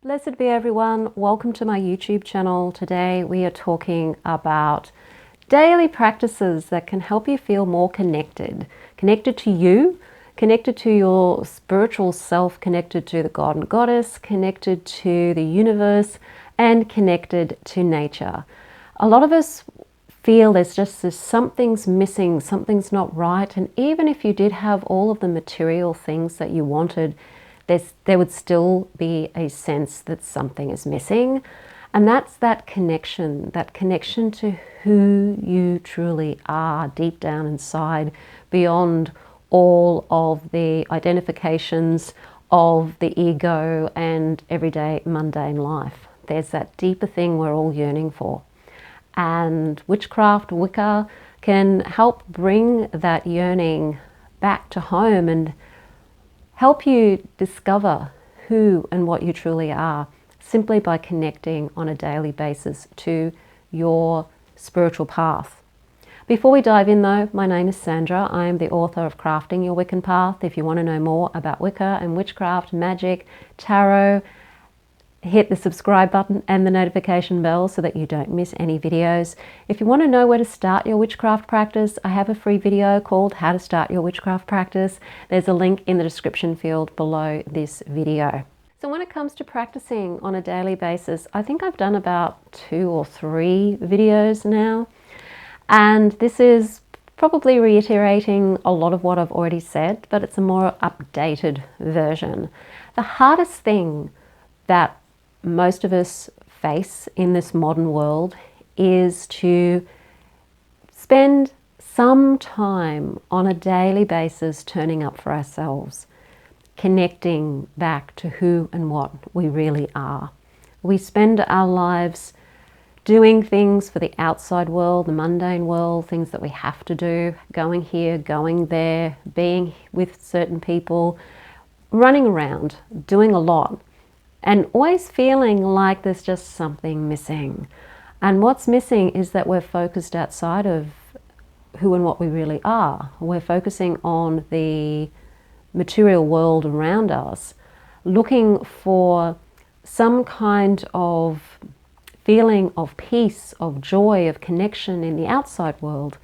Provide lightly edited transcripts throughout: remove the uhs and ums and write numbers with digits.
Blessed be everyone. Welcome to my YouTube channel. Today we are talking about daily practices that can help you feel more connected. Connected to you, connected to your spiritual self, connected to the God and Goddess, connected to the universe, and connected to nature. A lot of us feel there's something's missing, something's not right, and even if you did have all of the material things that you wanted, there would still be a sense that something is missing. And that's that connection to who you truly are deep down inside, beyond all of the identifications of the ego and everyday mundane life. There's that deeper thing we're all yearning for. And witchcraft, Wicca, can help bring that yearning back to home and help you discover who and what you truly are, simply by connecting on a daily basis to your spiritual path. Before we dive in though, my name is Sandra. I am the author of Crafting Your Wiccan Path. If you want to know more about Wicca and witchcraft, magic, tarot, hit the subscribe button and the notification bell so that you don't miss any videos. If you want to know where to start your witchcraft practice, I have a free video called How to Start Your Witchcraft Practice. There's a link in the description field below this video. So when it comes to practicing on a daily basis, I think I've done about 2 or 3 videos now. And this is probably reiterating a lot of what I've already said, but it's a more updated version. The hardest thing that most of us face in this modern world is to spend some time on a daily basis turning up for ourselves, connecting back to who and what we really are. We spend our lives doing things for the outside world, the mundane world, things that we have to do, going here, going there, being with certain people, running around, doing a lot, and always feeling like there's just something missing. And what's missing is that we're focused outside of who and what we really are. We're focusing on the material world around us, looking for some kind of feeling of peace, of joy, of connection in the outside world,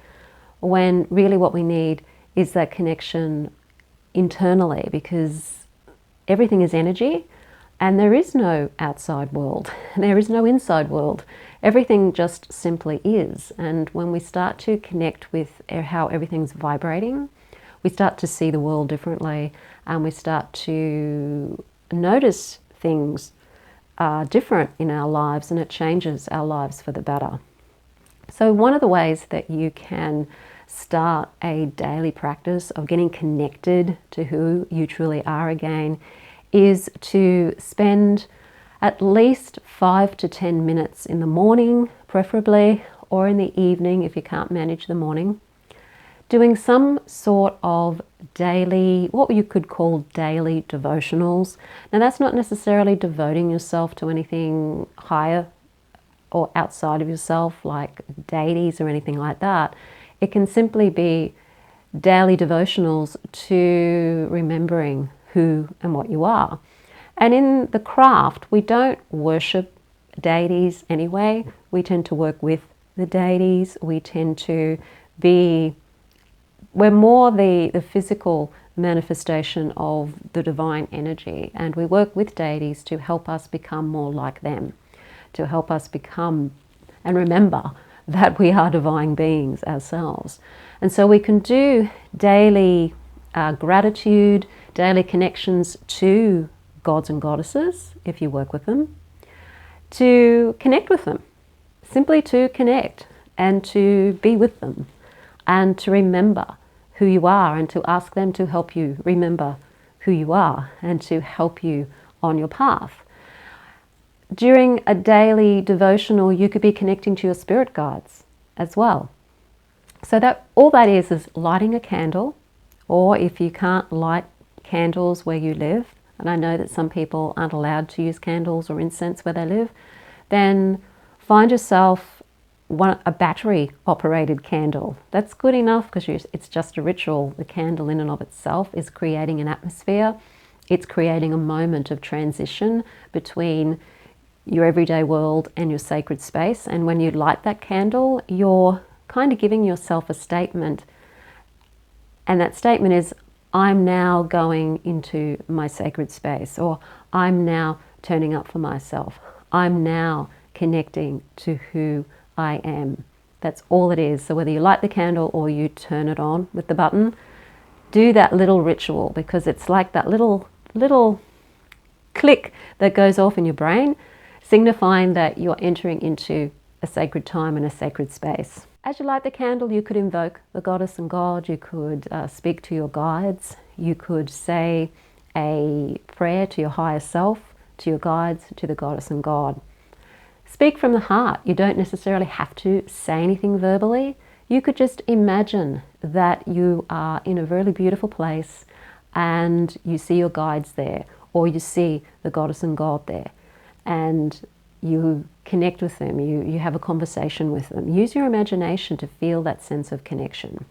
when really what we need is that connection internally, because everything is energy. And there is no outside world, there is no inside world. Everything just simply is. And when we start to connect with how everything's vibrating, we start to see the world differently, and we start to notice things are different in our lives, and it changes our lives for the better. So one of the ways that you can start a daily practice of getting connected to who you truly are again is to spend at least 5 to 10 minutes in the morning, preferably, or in the evening if you can't manage the morning, doing some sort of daily, what you could call daily devotionals. Now that's not necessarily devoting yourself to anything higher or outside of yourself, like deities or anything like that. It can simply be daily devotionals to remembering who and what you are. And in the craft, we don't worship deities anyway. We tend to work with the deities. We tend to be, we're more the physical manifestation of the divine energy, and we work with deities to help us become more like them, to help us become and remember that we are divine beings ourselves. And so we can do daily gratitude, daily connections to gods and goddesses, if you work with them, to connect with them, simply to connect and to be with them and to remember who you are, and to ask them to help you remember who you are and to help you on your path. During a daily devotional, you could be connecting to your spirit guides as well. So that all that is lighting a candle, or if you can't light candles where you live, and I know that some people aren't allowed to use candles or incense where they live, then find yourself a battery operated candle. That's good enough, because it's just a ritual. The candle in and of itself is creating an atmosphere. It's creating a moment of transition between your everyday world and your sacred space. And when you light that candle, you're kind of giving yourself a statement. And that statement is, I'm now going into my sacred space, or I'm now turning up for myself. I'm now connecting to who I am. That's all it is. So whether you light the candle or you turn it on with the button, do that little ritual, because it's like that little click that goes off in your brain, signifying that you're entering into a sacred time and a sacred space. As you light the candle, you could invoke the goddess and god, you could speak to your guides, you could say a prayer to your higher self, to your guides, to the goddess and god. Speak from the heart. You don't necessarily have to say anything verbally. You could just imagine that you are in a really beautiful place and you see your guides there, or you see the goddess and god there, and you connect with them, you have a conversation with them. Use your imagination to feel that sense of connection.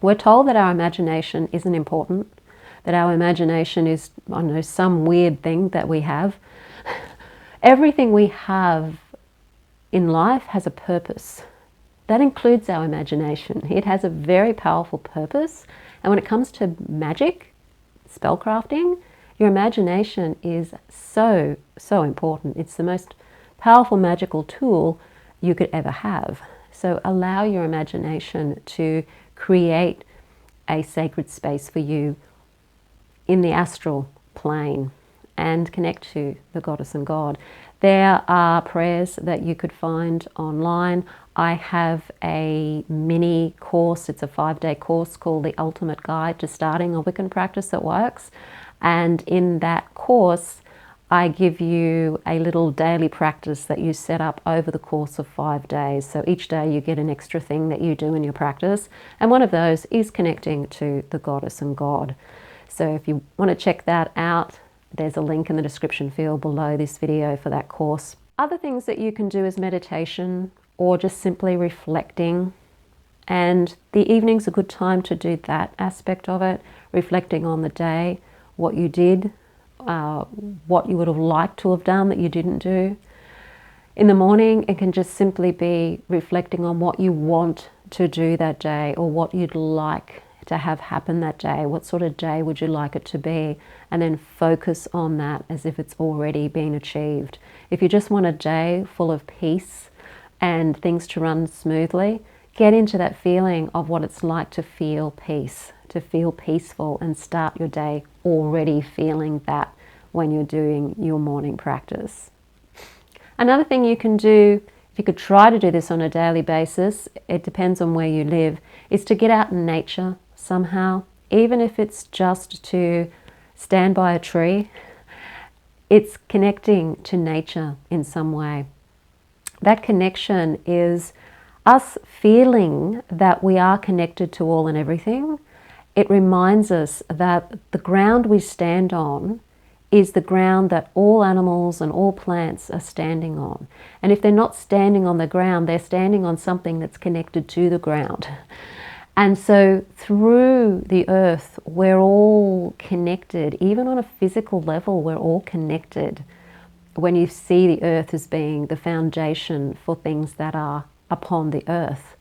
We're told that our imagination isn't important, that our imagination is, I don't know, some weird thing that we have. Everything we have in life has a purpose. That includes our imagination. It has a very powerful purpose. And when it comes to magic, spellcrafting, your imagination is so important. It's the most powerful magical tool you could ever have. So allow your imagination to create a sacred space for you in the astral plane and connect to the goddess and god. There are prayers that you could find online. I have a mini course, it's a 5-day course called The Ultimate Guide to Starting a Wiccan Practice That Works. And in that course, I give you a little daily practice that you set up over the course of 5 days. So each day you get an extra thing that you do in your practice. And one of those is connecting to the goddess and god. So if you want to check that out, there's a link in the description field below this video for that course. Other things that you can do is meditation or just simply reflecting. And the evening's a good time to do that aspect of it, reflecting on the day, what you did, what you would have liked to have done that you didn't do. In the morning, it can just simply be reflecting on what you want to do that day, or what you'd like to have happen that day. What sort of day would you like it to be? And then focus on that as if it's already been achieved. If you just want a day full of peace and things to run smoothly, get into that feeling of what it's like to feel peace, to feel peaceful, and start your day already feeling that when you're doing your morning practice. Another thing you can do, if you could try to do this on a daily basis, it depends on where you live, is to get out in nature somehow, even if it's just to stand by a tree. It's connecting to nature in some way. That connection is us feeling that we are connected to all and everything. It reminds us that the ground we stand on is the ground that all animals and all plants are standing on. And if they're not standing on the ground, they're standing on something that's connected to the ground. And so through the earth, we're all connected. Even on a physical level, we're all connected. When you see the earth as being the foundation for things that are upon the earth.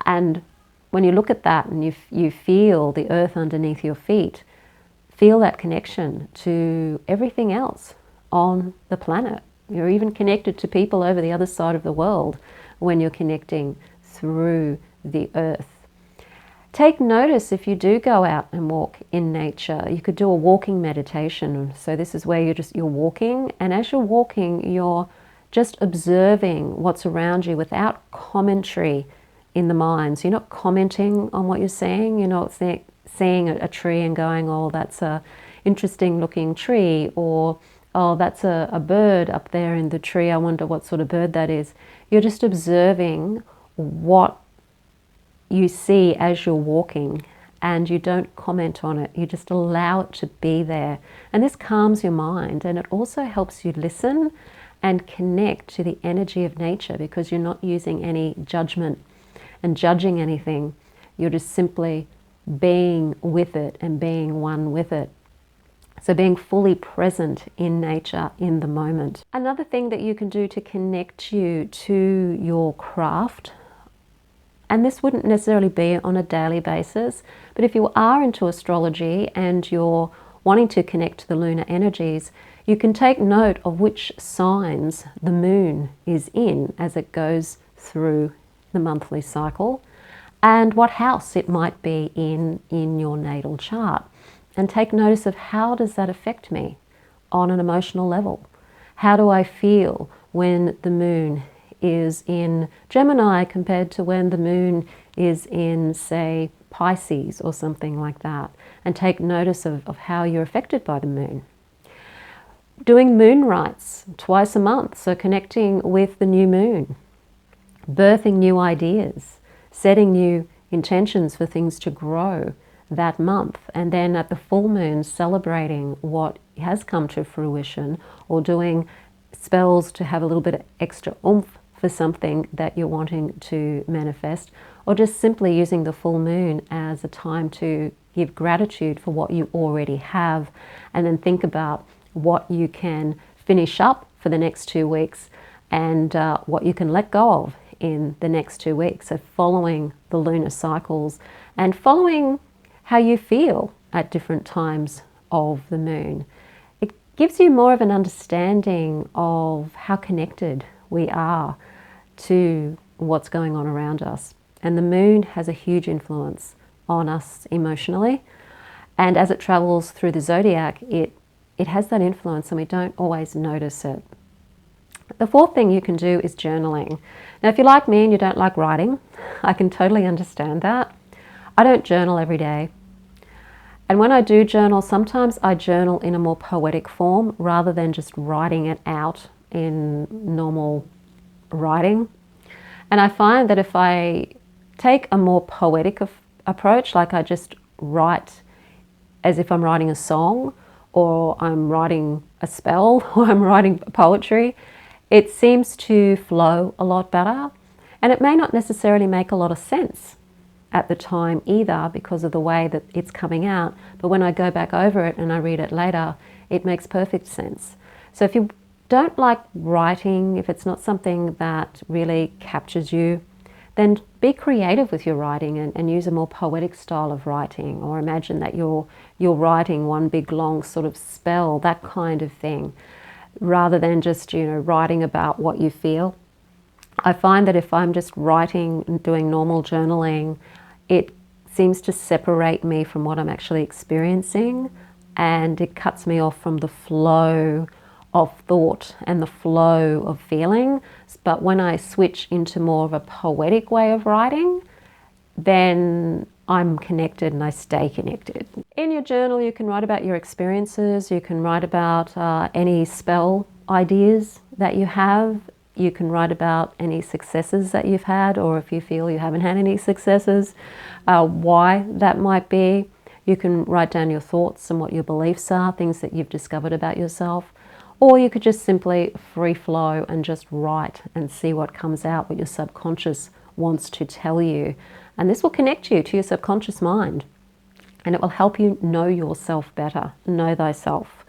And when you look at that and you feel the earth underneath your feet, feel that connection to everything else on the planet. You're even connected to people over the other side of the world when you're connecting through the earth. Take notice if you do go out and walk in nature. You could do a walking meditation. So this is where you're walking, and as you're walking, you're just observing what's around you without commentary in the mind. So you're not commenting on what you're seeing. You're not seeing a tree and going, oh, that's a interesting looking tree, or oh, that's a bird up there in the tree, I wonder what sort of bird that is. You're just observing what you see as you're walking, and you don't comment on it. You just allow it to be there. And this calms your mind, and it also helps you listen and connect to the energy of nature, because you're not using any judgment and judging anything. You're just simply being with it and being one with it. So being fully present in nature in the moment. Another thing that you can do to connect you to your craft, and this wouldn't necessarily be on a daily basis, but if you are into astrology and you're wanting to connect to the lunar energies, you can take note of which signs the moon is in as it goes through the monthly cycle, and what house it might be in your natal chart. And take notice of how does that affect me on an emotional level? How do I feel when the moon is in Gemini compared to when the moon is in, say, Pisces or something like that? And take notice of how you're affected by the moon. Doing moon rites twice a month, so connecting with the new moon, birthing new ideas, setting new intentions for things to grow that month, and then at the full moon celebrating what has come to fruition, or doing spells to have a little bit of extra oomph for something that you're wanting to manifest, or just simply using the full moon as a time to give gratitude for what you already have, and then think about what you can finish up for the next 2 weeks and what you can let go of in the next 2 weeks. So following the lunar cycles and following how you feel at different times of the moon. It gives you more of an understanding of how connected we are to what's going on around us. And the moon has a huge influence on us emotionally. And as it travels through the zodiac, it has that influence and we don't always notice it. The fourth thing you can do is journaling. Now, if you're like me and you don't like writing, I can totally understand that. I don't journal every day. And when I do journal, sometimes I journal in a more poetic form rather than just writing it out in normal writing. And I find that if I take a more poetic approach, like I just write as if I'm writing a song, or I'm writing a spell, or I'm writing poetry, it seems to flow a lot better. And it may not necessarily make a lot of sense at the time either because of the way that it's coming out. But when I go back over it and I read it later, it makes perfect sense. So if you don't like writing, if it's not something that really captures you, then be creative with your writing and use a more poetic style of writing, or imagine that you're writing one big long sort of spell, that kind of thing, rather than just, writing about what you feel. I find that if I'm just writing and doing normal journaling, it seems to separate me from what I'm actually experiencing, and it cuts me off from the flow of thought and the flow of feeling. But when I switch into more of a poetic way of writing, then I'm connected and I stay connected. In your journal, you can write about your experiences, you can write about any spell ideas that you have, you can write about any successes that you've had, or if you feel you haven't had any successes, why that might be. You can write down your thoughts and what your beliefs are, things that you've discovered about yourself. Or you could just simply free flow and just write and see what comes out, what your subconscious wants to tell you. And this will connect you to your subconscious mind, and it will help you know yourself better, know thyself.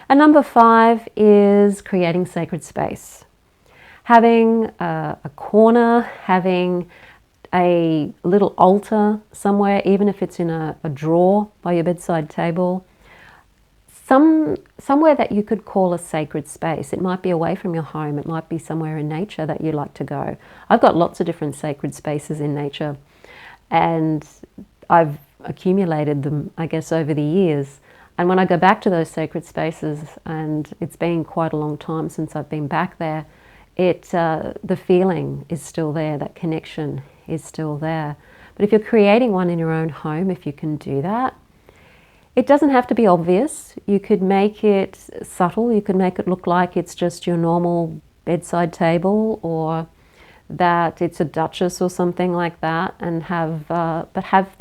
And number 5 is creating sacred space. Having a corner, having a little altar somewhere, even if it's in a drawer by your bedside table, somewhere that you could call a sacred space. It might be away from your home, it might be somewhere in nature that you like to go. I've got lots of different sacred spaces in nature, and I've accumulated them, I guess, over the years. And when I go back to those sacred spaces, and it's been quite a long time since I've been back there, the feeling is still there, that connection is still there. But if you're creating one in your own home, if you can do that, it doesn't have to be obvious. You could make it subtle. You could make it look like it's just your normal bedside table, or that it's a duchess or something like that, and have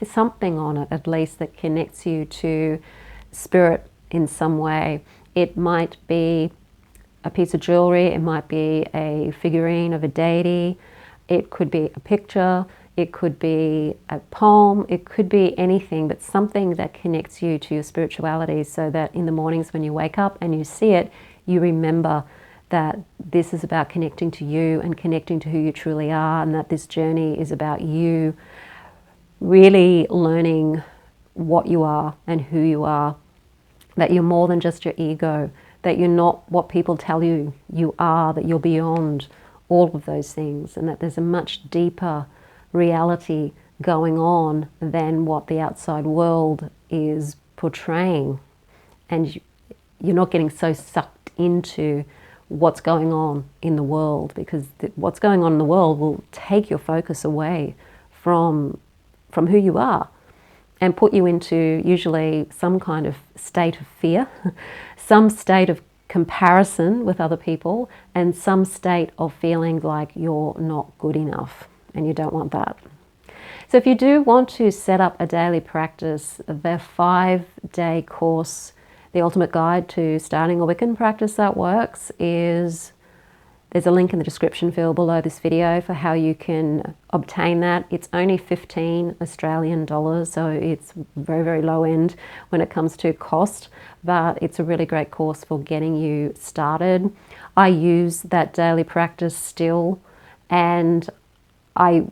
something on it at least that connects you to spirit in some way. It might be a piece of jewelry, it might be a figurine of a deity, it could be a picture, it could be a poem, it could be anything, but something that connects you to your spirituality, so that in the mornings when you wake up and you see it, you remember that this is about connecting to you and connecting to who you truly are, and that this journey is about you really learning what you are and who you are, that you're more than just your ego, that you're not what people tell you you are, that you're beyond all of those things, and that there's a much deeper reality going on than what the outside world is portraying. And you're not getting so sucked into what's going on in the world, because what's going on in the world will take your focus away from who you are and put you into usually some kind of state of fear, some state of comparison with other people, and some state of feeling like you're not good enough, and you don't want that. So if you do want to set up a daily practice, the 5-day course, The Ultimate Guide to Starting a Wiccan Practice That Works, there's a link in the description field below this video for how you can obtain that. It's only 15 Australian dollars, so it's very, very low end when it comes to cost, but it's a really great course for getting you started. I use that daily practice still, and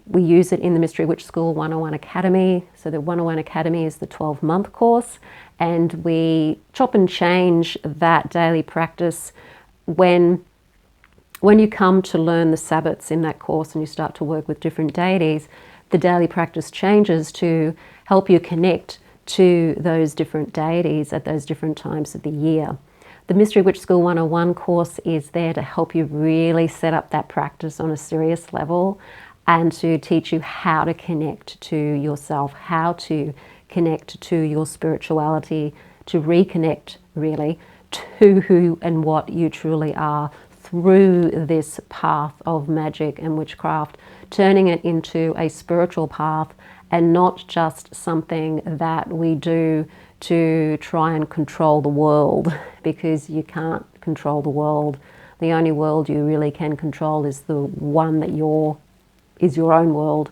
we use it in the Mystery Witch School 101 Academy. So the 101 Academy is the 12-month course, and we chop and change that daily practice when you come to learn the Sabbats in that course and you start to work with different deities. The daily practice changes to help you connect to those different deities at those different times of the year. The Mystery Witch School 101 course is there to help you really set up that practice on a serious level, and to teach you how to connect to yourself, how to connect to your spirituality, to reconnect really to who and what you truly are through this path of magic and witchcraft, turning it into a spiritual path and not just something that we do to try and control the world, because you can't control the world. The only world you really can control is the one that is your own world,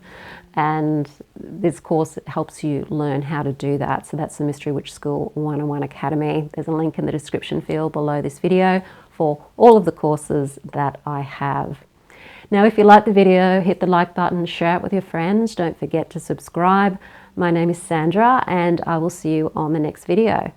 and this course helps you learn how to do that. So that's the Mystery Witch School 101 Academy. There's a link in the description field below this video for all of the courses that I have. Now, if you like the video, hit the like button, share it with your friends. Don't forget to subscribe. My name is Sandra, and I will see you on the next video.